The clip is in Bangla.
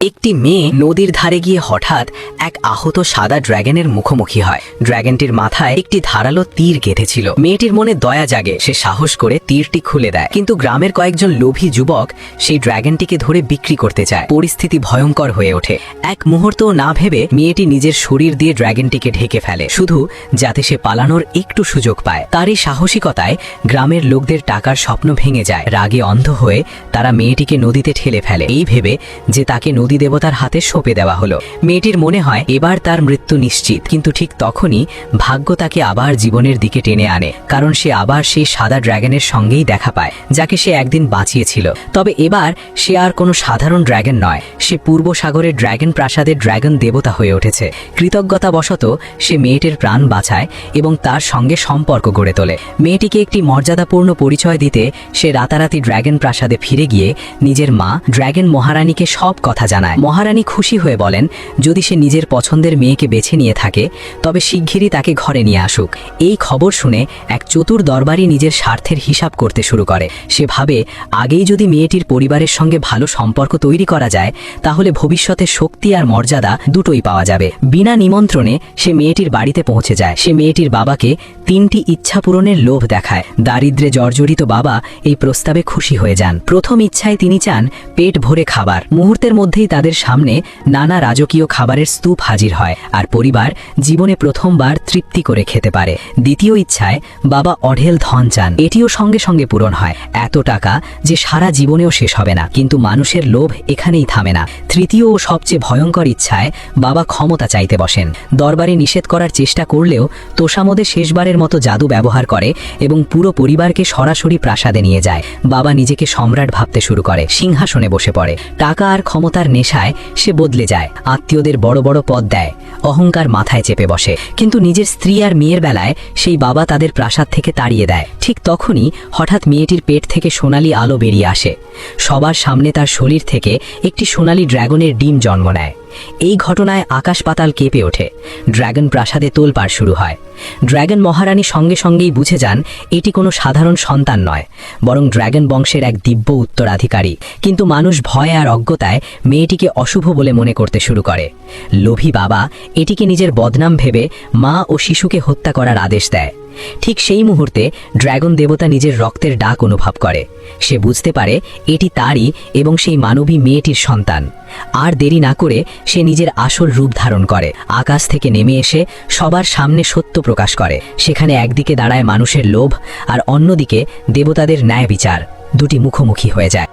একটি মেয়ে নদীর ধারে গিয়ে হঠাৎ এক আহত সাদা ড্র্যাগনের মুখোমুখি হয়। ড্র্যাগনটির মাথায় একটি ধারালো তীর গেঁথেছিল। মেয়েটির মনে দয়া জাগে, সে সাহস করে তীরটি খুলে দেয়। কিন্তু গ্রামের কয়েকজন লোভী যুবক সেই ড্র্যাগনটিকে ধরে বিক্রি করতে চায়। পরিস্থিতি ভয়ঙ্কর হয়ে ওঠে। এক মুহূর্তও না ভেবে মেয়েটি নিজের শরীর দিয়ে ড্র্যাগনটিকে ঢেকে ফেলে, শুধু যাতে সে পালানোর একটু সুযোগ পায়। তার এই সাহসিকতায় গ্রামের লোকদের টাকার স্বপ্ন ভেঙে যায়। রাগে অন্ধ হয়ে তারা মেয়েটিকে নদীতে ঠেলে ফেলে, এই ভেবে যে তাকে নদী দেবতার হাতে সঁপে দেওয়া হলো। মেয়েটির মনে হয় এবার তার মৃত্যু নিশ্চিত, কিন্তু ঠিক তখনই ভাগ্য তাকে আবার জীবনের দিকে টেনে আনে, কারণ সে আবার সেই সাদা ড্র্যাগনের সঙ্গেই দেখা পায় যাকে সে একদিন বাঁচিয়েছিল। তবে এবার সে আর কোনো সাধারণ ড্র্যাগন নয়, সে পূর্ব সাগরের ড্র্যাগন প্রাসাদের ড্র্যাগন দেবতা হয়ে উঠেছে। কৃতজ্ঞতাবশত সে মেয়েটির প্রাণ বাঁচায় এবং তার সঙ্গে সম্পর্ক গড়ে তোলে। মেয়েটিকে একটি মর্যাদাপূর্ণ পরিচয় দিতে সে রাতারাতি ড্র্যাগন প্রাসাদে ফিরে গিয়ে নিজের মা ড্র্যাগন মহারানীকে সব কথা জানায়। মহারানী খুশি হয়ে বলেন যদি সে নিজের পছন্দের মেয়েকে বেছে নিয়ে থাকে তবে শিগগিরই তাকে ঘরে নিয়ে আসুক। এই খবর শুনে এক চতুর দরবারি নিজের স্বার্থের হিসাব করতে শুরু করে। সে ভাবে আগেই যদি মেয়েটির পরিবারের সঙ্গে ভালো সম্পর্ক তৈরি করা যায় তাহলে ভবিষ্যতে শক্তি আর মর্যাদা দুটোই পাওয়া যাবে। বিনা নিমন্ত্রণে সে মেয়েটির বাড়িতে পৌঁছে যায়। সে মেয়েটির বাবাকে 3টি ইচ্ছা পূরণের লোভ দেখায়। দারিদ্র্যে জর্জরিত বাবা এই প্রস্তাবে খুশি হয়ে যান। প্রথম ইচ্ছায় তিনি চান পেট ভরে খাবার। মুহূর্তের মধ্যেই তাদের সামনে নানা রাজকীয় খাবারের স্তূপ হাজির হয়, আর পরিবার জীবনে প্রথমবার তৃপ্তি করে খেতে পারে। দ্বিতীয় ইচ্ছায় বাবা অঢেল ধন চান। এটিও সঙ্গে সঙ্গে পূরণ হয়, এত টাকা যে সারা জীবনেও শেষ হবে না। কিন্তু মানুষের লোভ এখানেই থামে না। তৃতীয় ও সবচেয়ে ভয়ঙ্কর ইচ্ছায় বাবা ক্ষমতা চাইতে বসেন। দরবারে নিষেধ করার চেষ্টা করলেও তোষামোদে শেষবারের মতো জাদু ব্যবহার করে এবং পুরো পরিবারকে সরাসরি প্রাসাদে নিয়ে যায়। বাবা নিজেকে সম্রাট ভাবতে শুরু করে, সিংহাসনে বসে পড়ে। টাকা আর ক্ষমতার নেশায় সে বদলে যায়। আত্মীয়দের বড় বড় পদ দেয়, অহংকার মাথায় চেপে বসে। কিন্তু নিজের স্ত্রী আর মেয়ের বেলায় সেই বাবা তাদের প্রাসাদ থেকে তাড়িয়ে দেয়। ঠিক তখনই হঠাৎ মেয়েটির পেট থেকে সোনালি আলো বেরিয়ে আসে। সবার সামনে তার শরীর থেকে একটি সোনালি ড্র্যাগনের ডিম জন্ম নেয়। এই ঘটনায় আকাশ পাতাল কেঁপে ওঠে। ড্র্যাগন প্রাসাদে তোলপাড় শুরু হয়। ড্র্যাগন মহারানী সঙ্গে সঙ্গেই বুঝে যান এটি কোনো সাধারণ সন্তান নয়, বরং ড্র্যাগন বংশের এক দিব্য উত্তরাধিকারী। কিন্তু মানুষ ভয় আর অজ্ঞতায় মেয়েটিকে অশুভ বলে মনে করতে শুরু করে। লোভী বাবা এটিকে নিজের বদনাম ভেবে মা ও শিশুকে হত্যা করার আদেশ দেয়। ঠিক সেই মুহূর্তে ড্র্যাগন দেবতা নিজের রক্তের ডাক অনুভব করে। সে বুঝতে পারে এটি তারই এবং সেই মানবী মেয়েটির সন্তান। আর দেরি না করে সে নিজের আসল রূপ ধারণ করে। আকাশ থেকে নেমে এসে সবার সামনে সত্য প্রকাশ করে। সেখানে একদিকে দাঁড়ায় মানুষের লোভ আর অন্যদিকে দেবতাদের ন্যায় বিচার। দুটি মুখোমুখি হয়ে যায়।